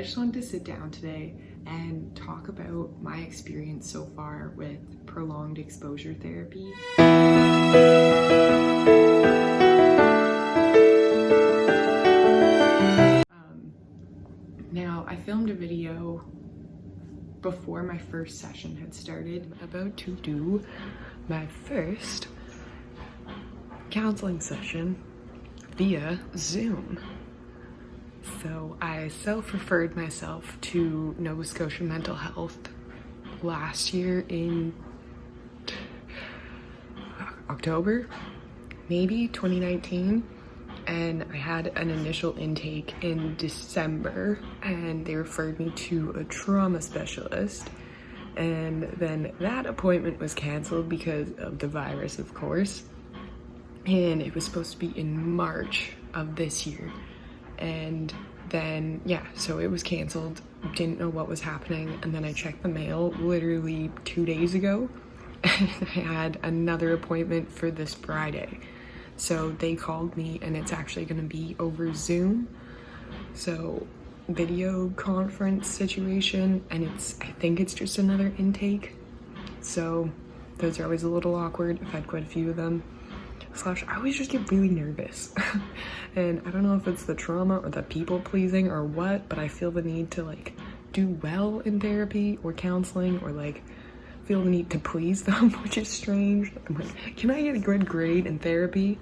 just wanted to sit down today and talk about my experience so far with prolonged exposure therapy. Now, I filmed a video before my first session had started. I'm about to do my first counseling session via Zoom. So I self-referred myself to Nova Scotia Mental Health last year in October, maybe 2019. And I had an initial intake in December and they referred me to a trauma specialist. And then that appointment was canceled because of the virus, of course. And it was supposed to be in March of this year. And then, yeah, so it was canceled. Didn't know what was happening. And then I checked the mail literally 2 days ago. And I had another appointment for this Friday. So they called me and it's actually going to be over Zoom. So video conference situation, and I think it's just another intake. So those are always a little awkward. I've had quite a few of them. I always just get really nervous. And I don't know if it's the trauma or the people pleasing or what, but I feel the need to like do well in therapy or counseling, or like feel the need to please them, which is strange. I'm like, can I get a good grade in therapy?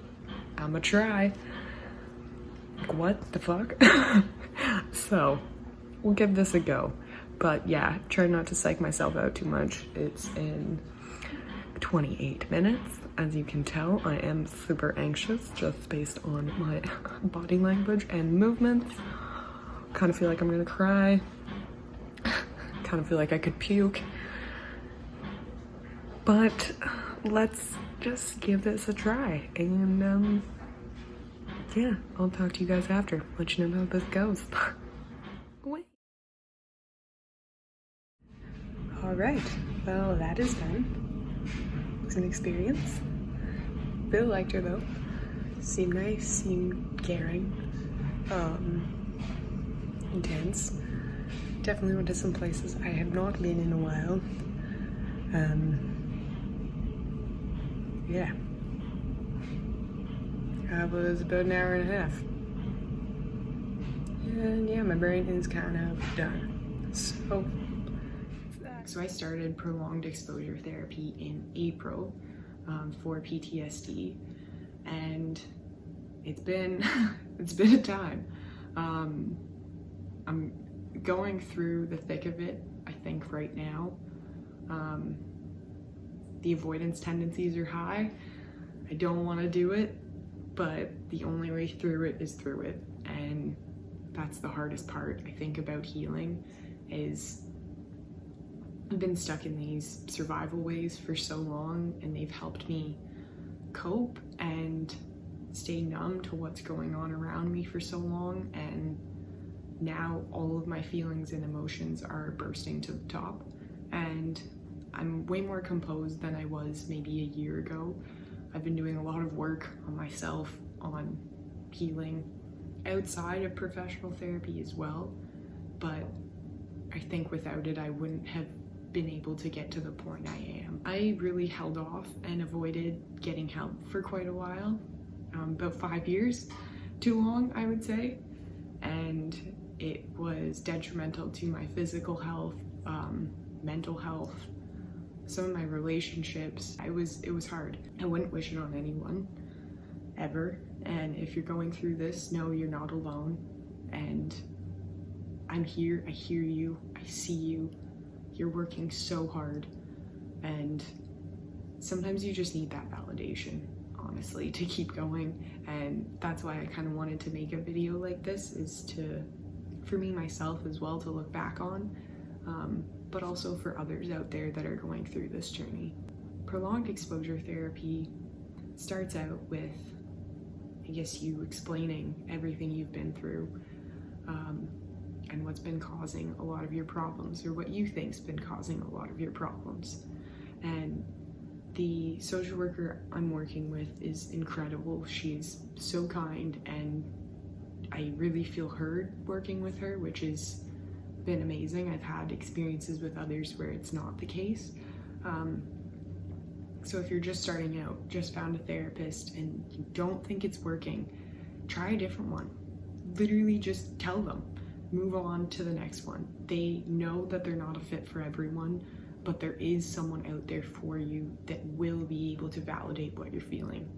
I'ma try. Like, what the fuck? So we'll give this a go. But yeah, try not to psych myself out too much. It's in 28 minutes. As you can tell, I am super anxious just based on my body language and movements. Kind of feel like I'm gonna cry. Kind of feel like I could puke. But let's just give this a try. And yeah, I'll talk to you guys after. Let you know how this goes. Wait. All right, well, that is done. It was an experience. Really liked her though. Seemed nice, seemed caring, intense. Definitely went to some places I have not been in a while. Yeah. That was about an hour and a half. And yeah, my brain is kind of done. So I started prolonged exposure therapy in April for PTSD, and it's been a time. I'm going through the thick of it, I think, right now. The avoidance tendencies are high. I don't want to do it, but the only way through it is through it. And that's the hardest part, I think, about healing, is I've been stuck in these survival ways for so long, and they've helped me cope and stay numb to what's going on around me for so long. And now all of my feelings and emotions are bursting to the top, and I'm way more composed than I was maybe a year ago. I've been doing a lot of work on myself, on healing outside of professional therapy as well, but I think without it I wouldn't have been able to get to the point I am. I really held off and avoided getting help for quite a while, about 5 years, too long, I would say, and it was detrimental to my physical health, mental health, some of my relationships. It was hard. I wouldn't wish it on anyone, ever. And if you're going through this, know you're not alone. And I'm here, I hear you, I see you. You're working so hard. And sometimes you just need that validation, honestly, to keep going. And that's why I kind of wanted to make a video like this, is for me, myself as well, to look back on. But also for others out there that are going through this journey. Prolonged exposure therapy starts out with, I guess, you explaining everything you've been through, and what's been causing a lot of your problems, or what you think's been causing a lot of your problems. And the social worker I'm working with is incredible. She's so kind, and I really feel heard working with her, which is been amazing. I've had experiences with others where it's not the case. So if you're just starting out, just found a therapist and you don't think it's working, try a different one. Literally just tell them, move on to the next one. They know that they're not a fit for everyone, but there is someone out there for you that will be able to validate what you're feeling.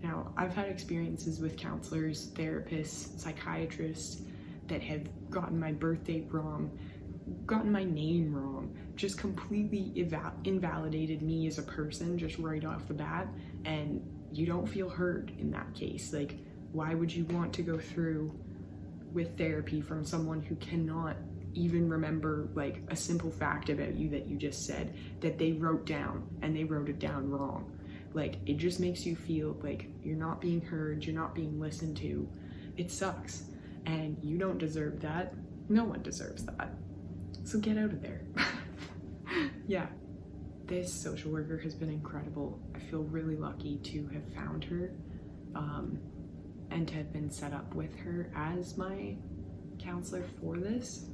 Now, I've had experiences with counselors, therapists, psychiatrists that have gotten my birth date wrong, gotten my name wrong, just completely invalidated me as a person just right off the bat, and you don't feel heard in that case. Like, why would you want to go through with therapy from someone who cannot even remember like a simple fact about you that you just said that they wrote down, and they wrote it down wrong? Like, it just makes you feel like you're not being heard, you're not being listened to. It sucks, and you don't deserve that. No one deserves that. So get out of there. Yeah, this social worker has been incredible. I feel really lucky to have found her and to have been set up with her as my counselor for this.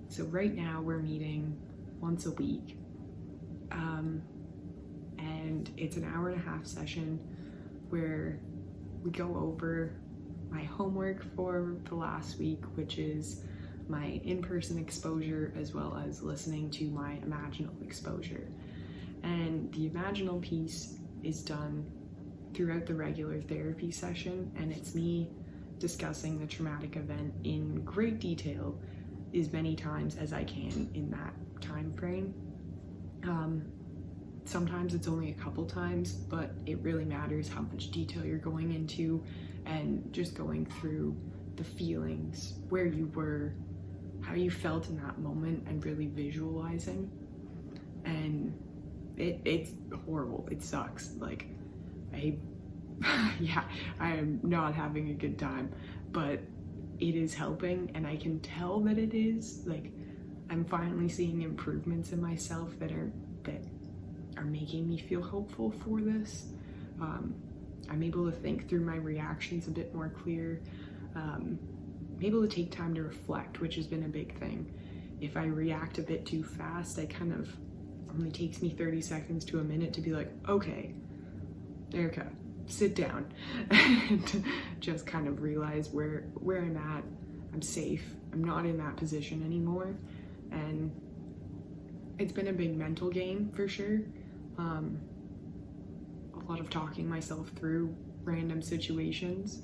So right now we're meeting once a week, and it's an 1.5-hour session where we go over my homework for the last week, which is my in-person exposure as well as listening to my imaginal exposure. And the imaginal piece is done throughout the regular therapy session, and it's me discussing the traumatic event in great detail as many times as I can in that time frame. Sometimes it's only a couple times, but it really matters how much detail you're going into and just going through the feelings, where you were, how you felt in that moment, and really visualizing. And it's horrible. It sucks. Like, yeah, I am not having a good time, but it is helping, and I can tell that it is. Like, I'm finally seeing improvements in myself that are making me feel hopeful for this. I'm able to think through my reactions a bit more clear. I'm able to take time to reflect, which has been a big thing. If I react a bit too fast, I kind of only takes me 30 seconds to a minute to be like, okay, Erika, sit down, and just kind of realize where I'm at. I'm safe. I'm not in that position anymore. And it's been a big mental game for sure. A lot of talking myself through random situations.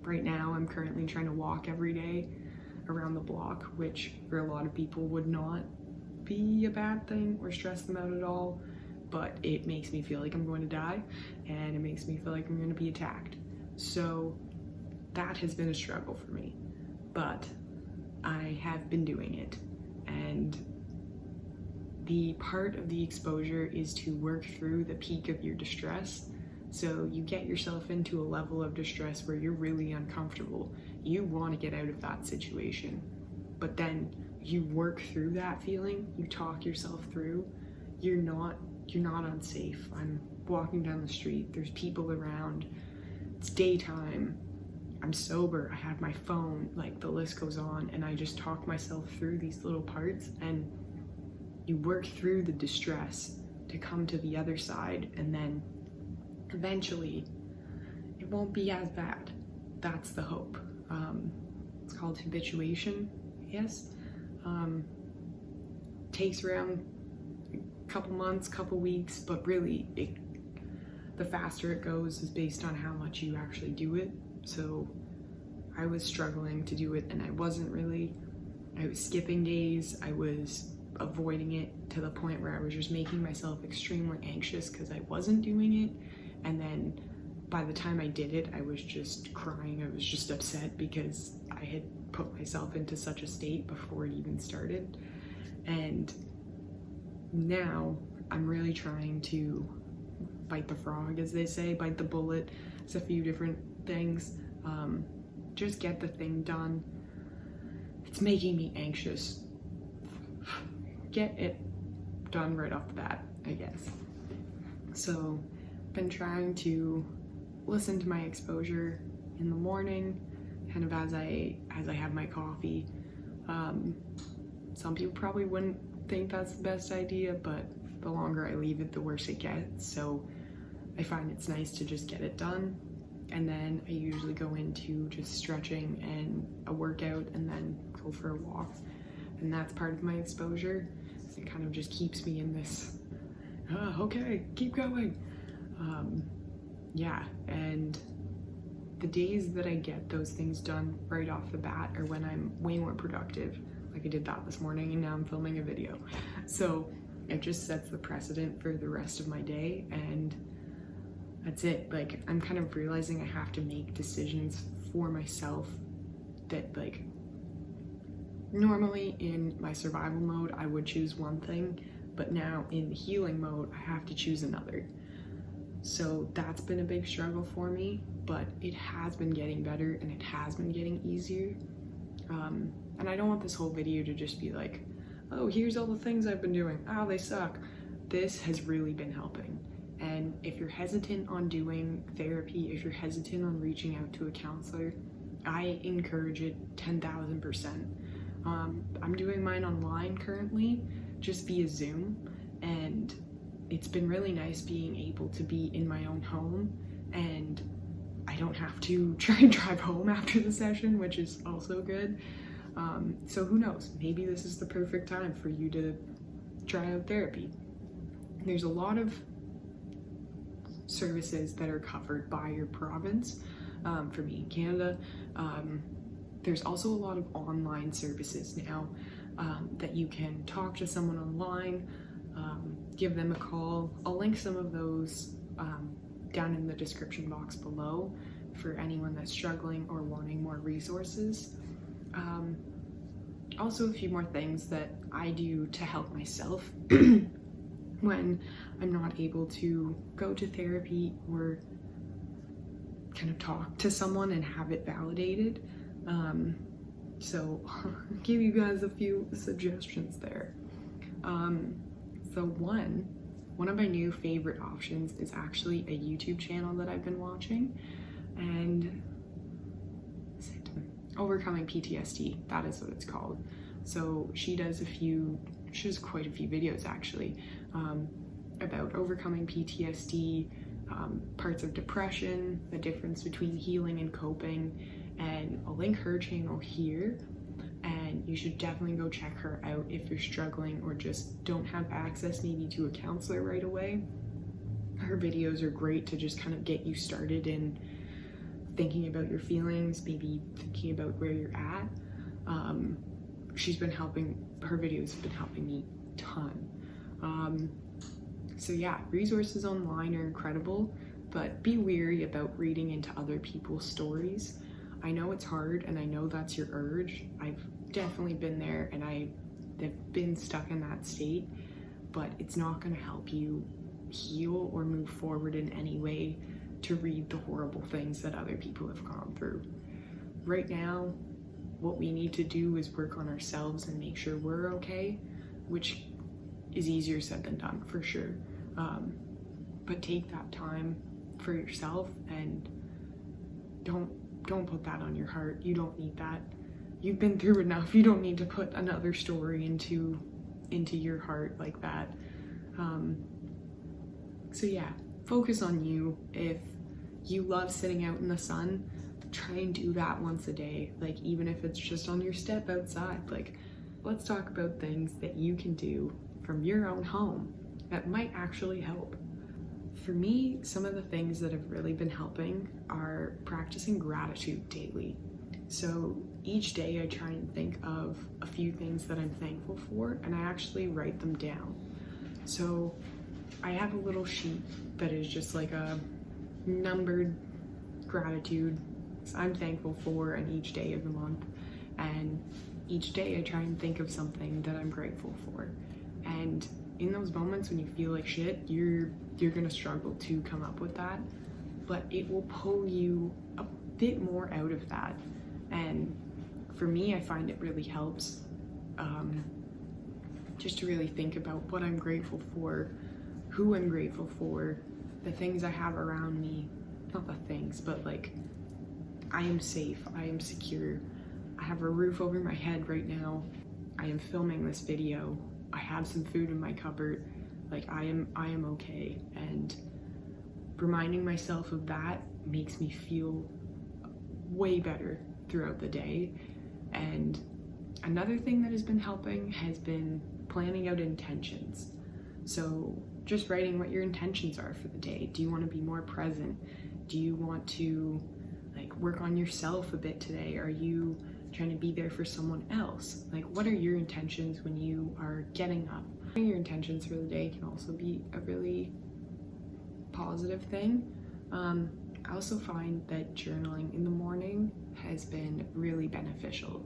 Right now I'm currently trying to walk every day around the block, which for a lot of people would not be a bad thing or stress them out at all, but it makes me feel like I'm going to die, and it makes me feel like I'm going to be attacked. So that has been a struggle for me, but I have been doing it. And the part of the exposure is to work through the peak of your distress. So you get yourself into a level of distress where you're really uncomfortable. You want to get out of that situation, but then you work through that feeling, you talk yourself through. You're not unsafe. I'm walking down the street, there's people around, it's daytime, I'm sober, I have my phone, like the list goes on, and I just talk myself through these little parts, and you work through the distress to come to the other side, and then eventually it won't be as bad. That's the hope. It's called habituation, yes. Takes around a couple months, couple weeks, but really the faster it goes is based on how much you actually do it. So I was struggling to do it, and I wasn't really. I was skipping days, I was avoiding it to the point where I was just making myself extremely anxious because I wasn't doing it. And then by the time I did it, I was just crying. I was just upset because I had put myself into such a state before it even started. And now I'm really trying to bite the frog, as they say, bite the bullet. It's a few different things. Just get the thing done. It's making me anxious. Get it done right off the bat, I guess. So I've been trying to listen to my exposure in the morning, kind of as I have my coffee. Some people probably wouldn't think that's the best idea, but the longer I leave it, the worse it gets. So I find it's nice to just get it done. And then I usually go into just stretching and a workout and then go for a walk. And that's part of my exposure. It kind of just keeps me in this, okay, keep going. Yeah, and the days that I get those things done right off the bat are when I'm way more productive. Like I did that this morning and now I'm filming a video. So it just sets the precedent for the rest of my day, and that's it. Like I'm kind of realizing I have to make decisions for myself that, like, normally in my survival mode I would choose one thing, but now in the healing mode I have to choose another. So that's been a big struggle for me, but it has been getting better and it has been getting easier. And I don't want this whole video to just be like, oh, here's all the things I've been doing, oh, they suck. This has really been helping. And if you're hesitant on doing therapy, if you're hesitant on reaching out to a counselor, I encourage it 10,000%. I'm doing mine online currently, just via Zoom, and it's been really nice being able to be in my own home, and I don't have to try and drive home after the session, which is also good. So who knows, maybe this is the perfect time for you to try out therapy. There's a lot of services that are covered by your province. For me in Canada, there's also a lot of online services now that you can talk to someone online, give them a call. I'll link some of those down in the description box below for anyone that's struggling or wanting more resources. Also, a few more things that I do to help myself when I'm not able to go to therapy or kind of talk to someone and have it validated. So I'll give you guys a few suggestions there. So one of my new favorite options is actually a YouTube channel that I've been watching, and Overcoming PTSD, that is what it's called. So she does quite a few videos actually, about overcoming PTSD, parts of depression, the difference between healing and coping, and I'll link her channel here, and you should definitely go check her out if you're struggling or just don't have access maybe to a counselor right away. Her videos are great to just kind of get you started in thinking about your feelings, maybe thinking about where you're at. Her videos have been helping me a ton. So yeah, resources online are incredible, but be wary about reading into other people's stories. I know it's hard, and I know that's your urge. I've definitely been there, and I've been stuck in that state, but it's not going to help you heal or move forward in any way to read the horrible things that other people have gone through. Right now, what we need to do is work on ourselves and make sure we're okay, which is easier said than done for sure. But take that time for yourself and don't put that on your heart. You don't need that. You've been through enough. You don't need to put another story into your heart like that. So yeah, focus on you. If you love sitting out in the sun, try and do that once a day. Like, even if it's just on your step outside, like, let's talk about things that you can do from your own home that might actually help. For me, some of the things that have really been helping are practicing gratitude daily. So each day I try and think of a few things that I'm thankful for, and I actually write them down. So I have a little sheet that is just like a numbered gratitude I'm thankful for in each day of the month, and each day I try and think of something that I'm grateful for. And in those moments when you feel like shit, you're gonna struggle to come up with that, but it will pull you a bit more out of that. And for me, I find it really helps just to really think about what I'm grateful for, who I'm grateful for, the things I have around me. Not the things, but like, I am safe, I am secure, I have a roof over my head right now, I am filming this video, I have some food in my cupboard, like I am okay. And reminding myself of that makes me feel way better throughout the day. And another thing that has been helping has been planning out intentions. So just writing what your intentions are for the day. Do you want to be more present? Do you want to like work on yourself a bit today? Are you trying to be there for someone else? Like, what are your intentions when you are getting up? Your intentions for the day can also be a really positive thing. I also find that journaling in the morning has been really beneficial,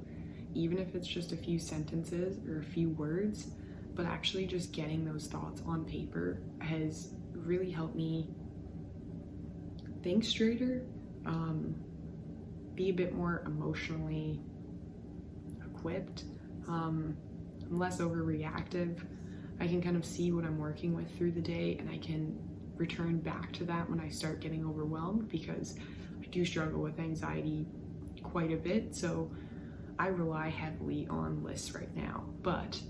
even if it's just a few sentences or a few words, but actually just getting those thoughts on paper has really helped me think straighter, be a bit more emotionally equipped. I'm less overreactive. I can kind of see what I'm working with through the day, and I can return back to that when I start getting overwhelmed, because I do struggle with anxiety quite a bit, so I rely heavily on lists right now, but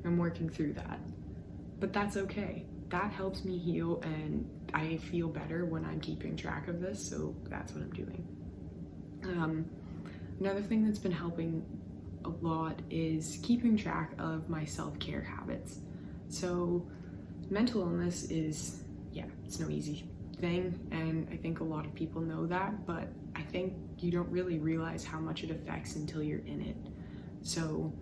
I'm working through that. But that's okay. That helps me heal, and I feel better when I'm keeping track of this, so that's what I'm doing. Another thing that's been helping a lot is keeping track of my self-care habits. So mental illness is, it's no easy thing, and I think a lot of people know that, but I think you don't really realize how much it affects until you're in it. So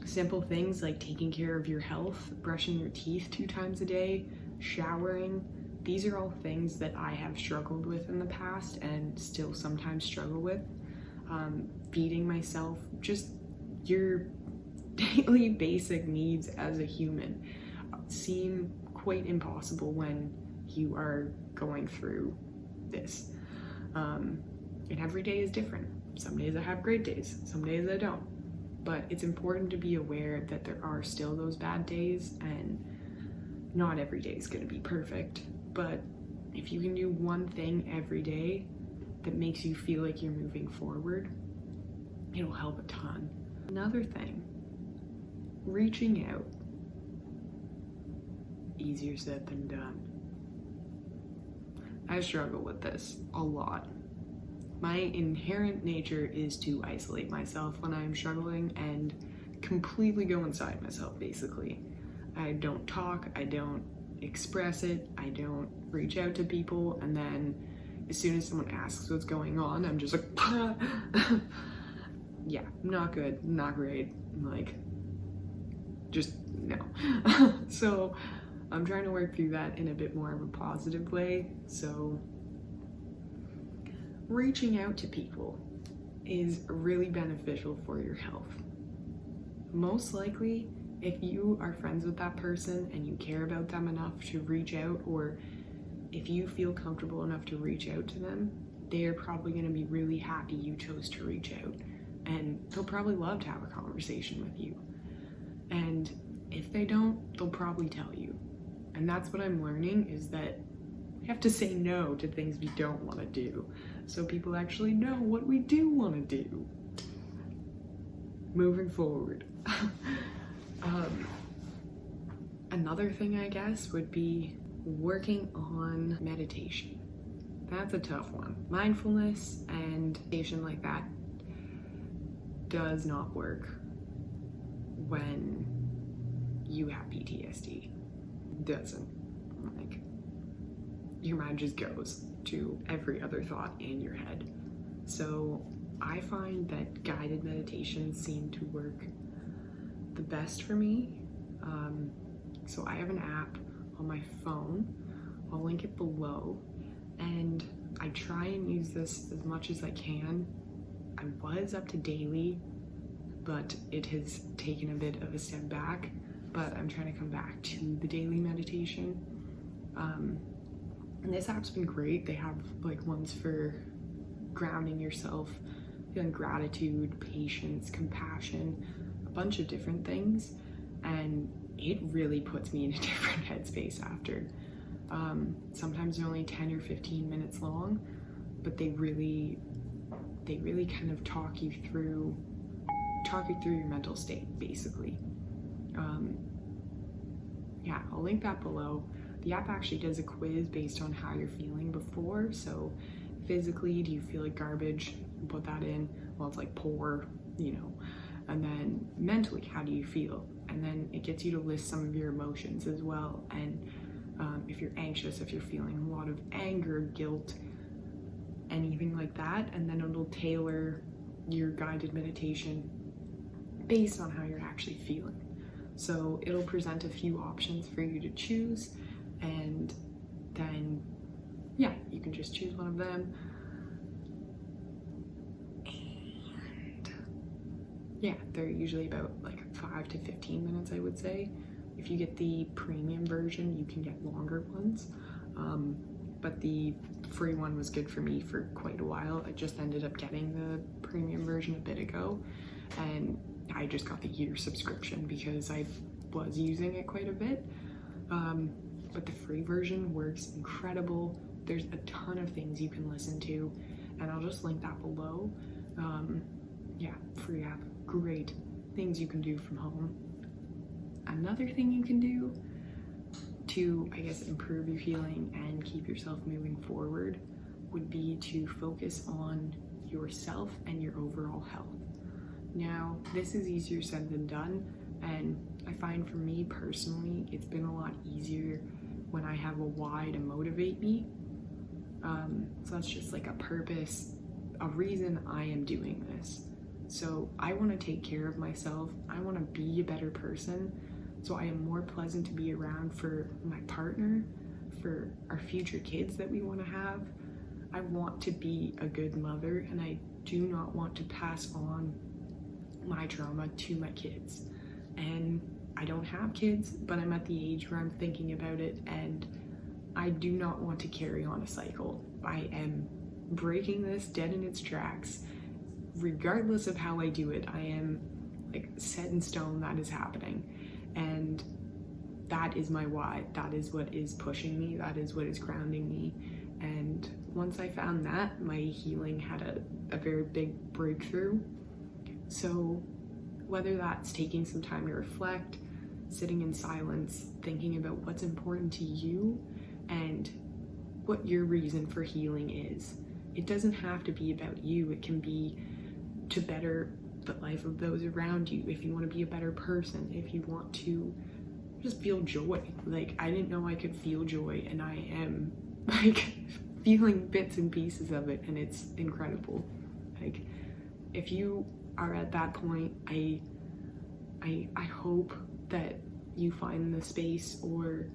simple things like taking care of your health, brushing your teeth 2 times a day, showering, these are all things that I have struggled with in the past and still sometimes struggle with. Feeding myself, just your daily basic needs as a human seem quite impossible when you are going through this. And every day is different. Some days I have great days, some days I don't. But it's important to be aware that there are still those bad days, and not every day is going to be perfect. But if you can do one thing every day that makes you feel like you're moving forward, it'll help a ton. Another thing, reaching out. Easier said than done. I struggle with this a lot. My inherent nature is to isolate myself when I'm struggling and completely go inside myself, basically. I don't talk, I don't express it, I don't reach out to people, and then as soon as someone asks what's going on, I'm just like, yeah, not good, not great, like, just no. So I'm trying to work through that in a bit more of a positive way. So reaching out to people is really beneficial for your health. Most likely, if you are friends with that person and you care about them enough to reach out, or if you feel comfortable enough to reach out to them, they are probably going to be really happy you chose to reach out, and they'll probably love to have a conversation with you. And if they don't, they'll probably tell you. And that's what I'm learning, is that we have to say no to things we don't want to do, so people actually know what we do want to do. Moving forward. Another thing, I guess, would be working on meditation. That's a tough one. Mindfulness and meditation like that does not work when you have PTSD. Doesn't. Like, your mind just goes to every other thought in your head. So I find that guided meditations seem to work the best for me. So I have an app on my phone, I'll link it below, and I try and use this as much as I can. I was up to daily, but it has taken a bit of a step back, but I'm trying to come back to the daily meditation. And this app's been great. They have like ones for grounding yourself, feeling gratitude, patience, compassion, a bunch of different things, and it really puts me in a different headspace after. Sometimes they're only 10 or 15 minutes long, but they really kind of talk you through your mental state, basically. Yeah, I'll link that below. The app actually does a quiz based on how you're feeling before. So physically, do you feel like garbage? Put that in. Well, it's like poor, you know. And then mentally, how do you feel? And then it gets you to list some of your emotions as well. And if you're anxious, if you're feeling a lot of anger, guilt, anything like that, and then it'll tailor your guided meditation based on how you're actually feeling. So it'll present a few options for you to choose, and then yeah, you can just choose one of them. And yeah, they're usually about like 5 to 15 minutes, I would say. If you get the premium version, you can get longer ones. But the free one was good for me for quite a while. I just ended up getting the premium version a bit ago, and I just got the year subscription because I was using it quite a bit. But the free version works incredible. There's a ton of things you can listen to, and I'll just link that below. Yeah, free app, great things you can do from home. Another thing you can do to, I guess, improve your healing and keep yourself moving forward would be to focus on yourself and your overall health. Now, this is easier said than done, and I find for me personally, it's been a lot easier when I have a why to motivate me. So that's just like a purpose, a reason I am doing this. So I want to take care of myself. I want to be a better person. So I am more pleasant to be around for my partner, for our future kids that we want to have. I want to be a good mother, and I do not want to pass on my trauma to my kids. And I don't have kids, but I'm at the age where I'm thinking about it, and I do not want to carry on a cycle. I am breaking this dead in its tracks. Regardless of how I do it, I am like set in stone that is happening. And that is my why. That is what is pushing me. That is what is grounding me. And once I found that, my healing had a very big breakthrough. So whether that's taking some time to reflect, sitting in silence, thinking about what's important to you and what your reason for healing is. It doesn't have to be about you. It can be to better the life of those around you. If you want to be a better person, if you want to just feel joy. Like, I didn't know I could feel joy, and I am like feeling bits and pieces of it, and it's incredible. Like, if you are at that point, I hope that you find the space, or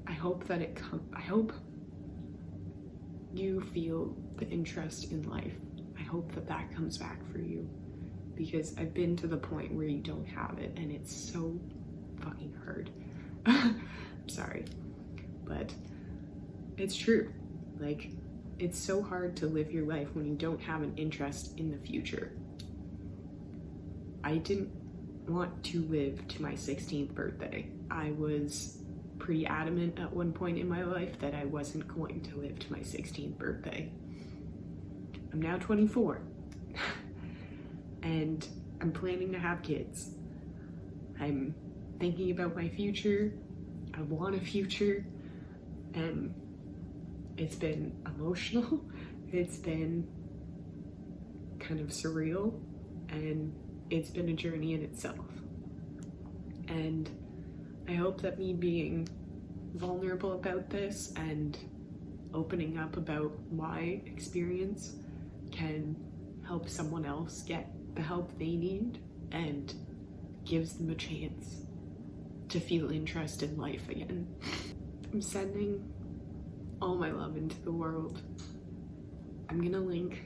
I hope that I hope you feel the interest in life. I hope that that comes back for you, because I've been to the point where you don't have it, and it's so fucking hard. I'm sorry, but it's true. Like, it's so hard to live your life when you don't have an interest in the future. I didn't want to live to my 16th birthday. I was pretty adamant at one point in my life that I wasn't going to live to my 16th birthday. I'm now 24 and I'm planning to have kids. I'm thinking about my future. I want a future, and it's been emotional. It's been kind of surreal, and it's been a journey in itself. And I hope that me being vulnerable about this and opening up about my experience can help someone else get the help they need and gives them a chance to feel interest in life again. I'm sending all my love into the world. I'm gonna link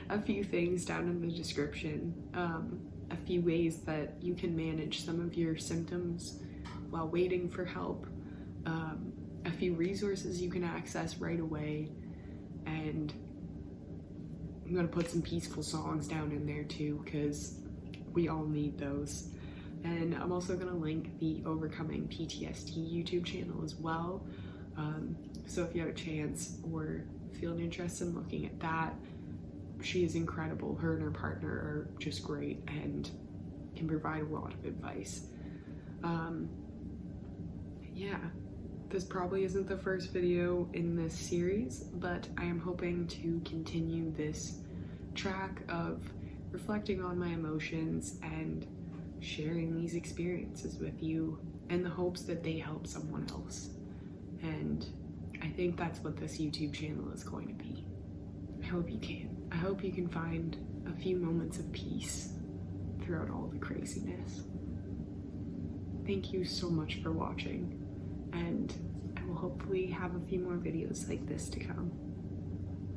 a few things down in the description, a few ways that you can manage some of your symptoms while waiting for help, a few resources you can access right away, and I'm gonna put some peaceful songs down in there too, because we all need those. And I'm also gonna link the Overcoming PTSD YouTube channel as well. So if you have a chance or feel an interest in looking at that, she is incredible. Her and her partner are just great and can provide a lot of advice. Yeah, this probably isn't the first video in this series, but I am hoping to continue this track of reflecting on my emotions and sharing these experiences with you in the hopes that they help someone else. And I think that's what this YouTube channel is going to be. I hope you can. I hope you can find a few moments of peace throughout all the craziness. Thank you so much for watching, and I will hopefully have a few more videos like this to come.